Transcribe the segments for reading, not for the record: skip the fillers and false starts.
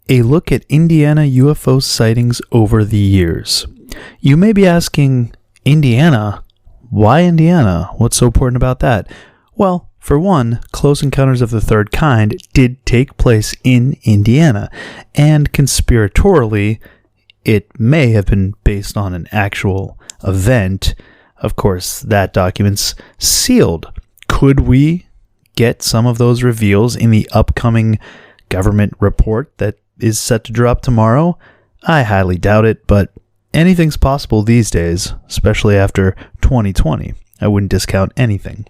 A look at Indiana UFO sightings over the years. You may be asking, Indiana? Why Indiana? What's so important about that? Well, for one, Close Encounters of the Third Kind did take place in Indiana, and conspiratorially, it may have been based on an actual event. Of course, that document's sealed. Could we get some of those reveals in the upcoming government report that is set to drop tomorrow? I highly doubt it, but anything's possible these days, especially after 2020. I wouldn't discount anything.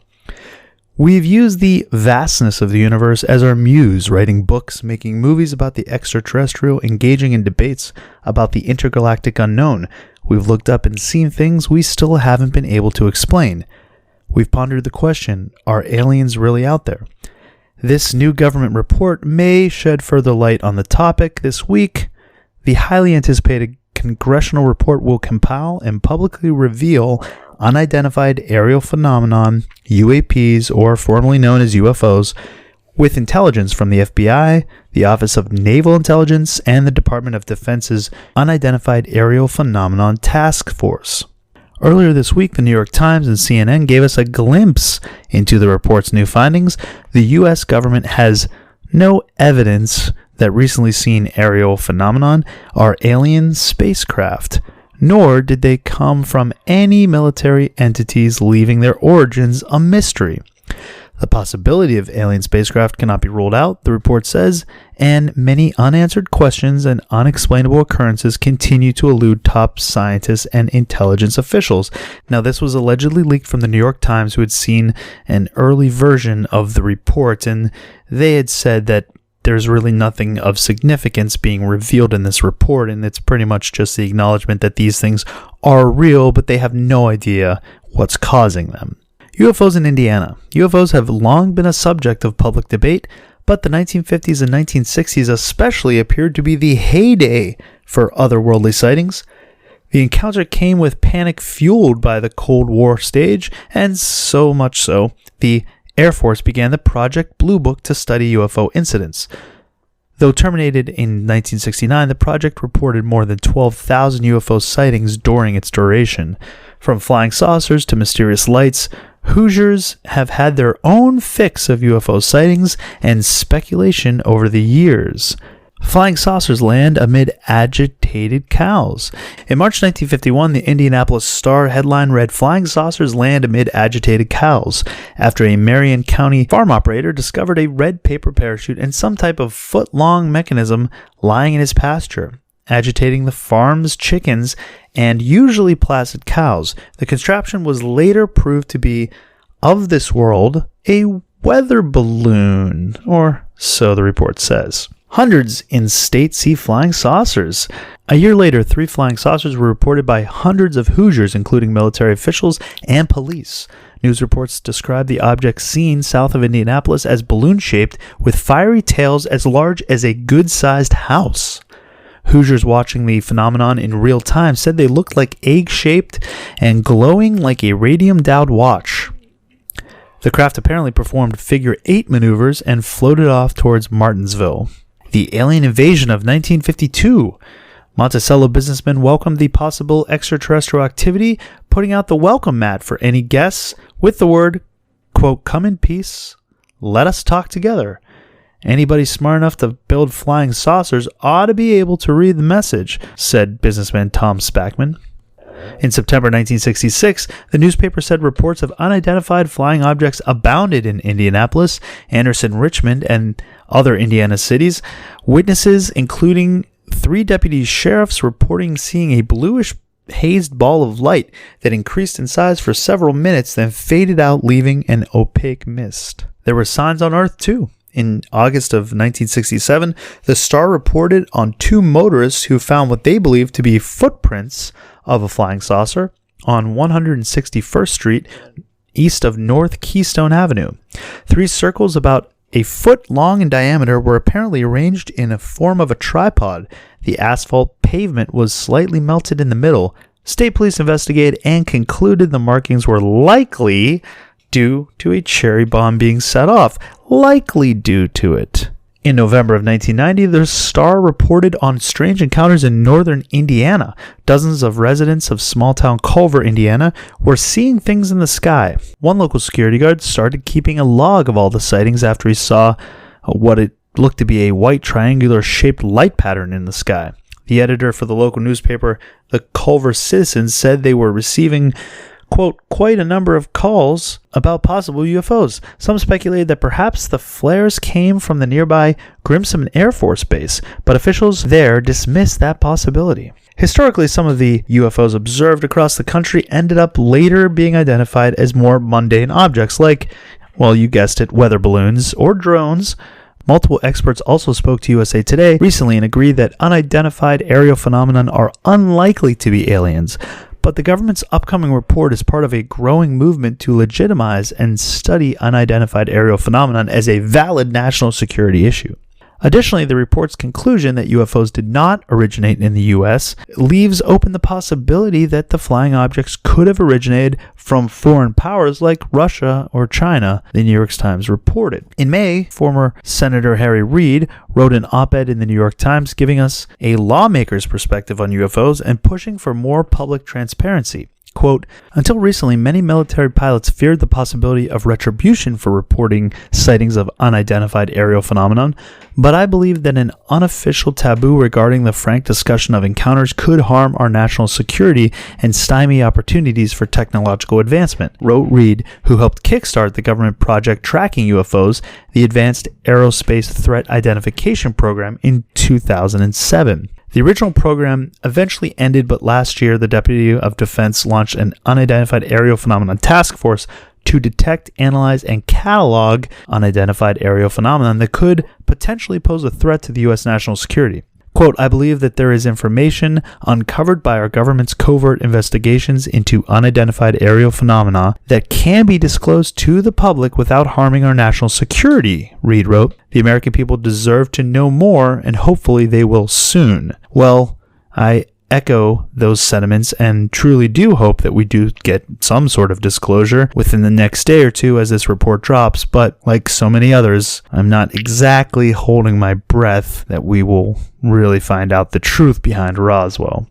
We've used the vastness of the universe as our muse, writing books, making movies about the extraterrestrial, engaging in debates about the intergalactic unknown. We've looked up and seen things we still haven't been able to explain. We've pondered the question, are aliens really out there? This new government report may shed further light on the topic. This week, the highly anticipated congressional report will compile and publicly reveal unidentified aerial phenomenon, UAPs, or formerly known as UFOs, with intelligence from the FBI, the Office of Naval Intelligence, and the Department of Defense's Unidentified Aerial Phenomenon Task Force. Earlier this week, the New York Times and CNN gave us a glimpse into the report's new findings. The U.S. government has no evidence that recently seen aerial phenomenon are alien spacecraft, nor did they come from any military entities, leaving their origins a mystery. The possibility of alien spacecraft cannot be ruled out, the report says, and many unanswered questions and unexplainable occurrences continue to elude top scientists and intelligence officials. Now, this was allegedly leaked from the New York Times, who had seen an early version of the report, and they had said that there's really nothing of significance being revealed in this report, and it's pretty much just the acknowledgement that these things are real, but they have no idea what's causing them. UFOs in Indiana. UFOs have long been a subject of public debate, but the 1950s and 1960s especially appeared to be the heyday for otherworldly sightings. The encounter came with panic fueled by the Cold War stage, and so much so, the Air Force began the Project Blue Book to study UFO incidents. Though terminated in 1969, the project reported more than 12,000 UFO sightings during its duration. From flying saucers to mysterious lights, Hoosiers have had their own fix of UFO sightings and speculation over the years. Flying saucers land amid agitated cows. In March 1951, the Indianapolis Star headline read, "Flying saucers land amid agitated cows," after a Marion County farm operator discovered a red paper parachute and some type of foot-long mechanism lying in his pasture, agitating the farm's chickens and usually placid cows. The contraption was later proved to be of this world, a weather balloon, or so the report says. Hundreds in state see flying saucers. A year later, 3 flying saucers were reported by hundreds of Hoosiers, including military officials and police. News reports describe the object seen south of Indianapolis as balloon-shaped with fiery tails as large as a good-sized house. Hoosiers watching the phenomenon in real time said they looked like egg-shaped and glowing like a radium-dowed watch. The craft apparently performed figure 8 maneuvers and floated off towards Martinsville. The alien invasion of 1952. Monticello businessmen welcomed the possible extraterrestrial activity, putting out the welcome mat for any guests with the word, quote, "Come in peace, let us talk together." Anybody smart enough to build flying saucers ought to be able to read the message, said businessman Tom Spackman. In September 1966, the newspaper said reports of unidentified flying objects abounded in Indianapolis, Anderson, Richmond, and other Indiana cities. Witnesses, including 3 deputy sheriffs, reporting seeing a bluish hazed ball of light that increased in size for several minutes, then faded out, leaving an opaque mist. There were signs on Earth, too. In August of 1967, the Star reported on 2 motorists who found what they believed to be footprints of a flying saucer on 161st Street, east of North Keystone Avenue. 3 circles about a foot long in diameter were apparently arranged in a form of a tripod. The asphalt pavement was slightly melted in the middle. State police investigated and concluded the markings were likely due to a cherry bomb being set off. Likely due to it. In November of 1990, the Star reported on strange encounters in northern Indiana. Dozens of residents of small-town Culver, Indiana, were seeing things in the sky. One local security guard started keeping a log of all the sightings after he saw what it looked to be a white triangular-shaped light pattern in the sky. The editor for the local newspaper, the Culver Citizen, said they were receiving, quote, quite a number of calls about possible UFOs. Some speculated that perhaps the flares came from the nearby Grimson Air Force Base, but officials there dismissed that possibility. Historically, some of the UFOs observed across the country ended up later being identified as more mundane objects like, well, you guessed it, weather balloons or drones. Multiple experts also spoke to USA Today recently and agreed that unidentified aerial phenomena are unlikely to be aliens. But the government's upcoming report is part of a growing movement to legitimize and study unidentified aerial phenomenon as a valid national security issue. Additionally, the report's conclusion that UFOs did not originate in the U.S. leaves open the possibility that the flying objects could have originated from foreign powers like Russia or China, the New York Times reported. In May, former Senator Harry Reid wrote an op-ed in the New York Times giving us a lawmaker's perspective on UFOs and pushing for more public transparency. Quote, until recently, many military pilots feared the possibility of retribution for reporting sightings of unidentified aerial phenomenon, but I believe that an unofficial taboo regarding the frank discussion of encounters could harm our national security and stymie opportunities for technological advancement, wrote Reid, who helped kickstart the government project tracking UFOs, the Advanced Aerospace Threat Identification Program, in 2007. The original program eventually ended, but last year the Deputy of Defense launched an unidentified aerial phenomenon task force to detect, analyze, and catalog unidentified aerial phenomenon that could potentially pose a threat to the U.S. national security. Quote, I believe that there is information uncovered by our government's covert investigations into unidentified aerial phenomena that can be disclosed to the public without harming our national security, Reid wrote. The American people deserve to know more, and hopefully they will soon. Well, I echo those sentiments and truly do hope that we do get some sort of disclosure within the next day or two as this report drops, but like so many others, I'm not exactly holding my breath that we will really find out the truth behind Roswell.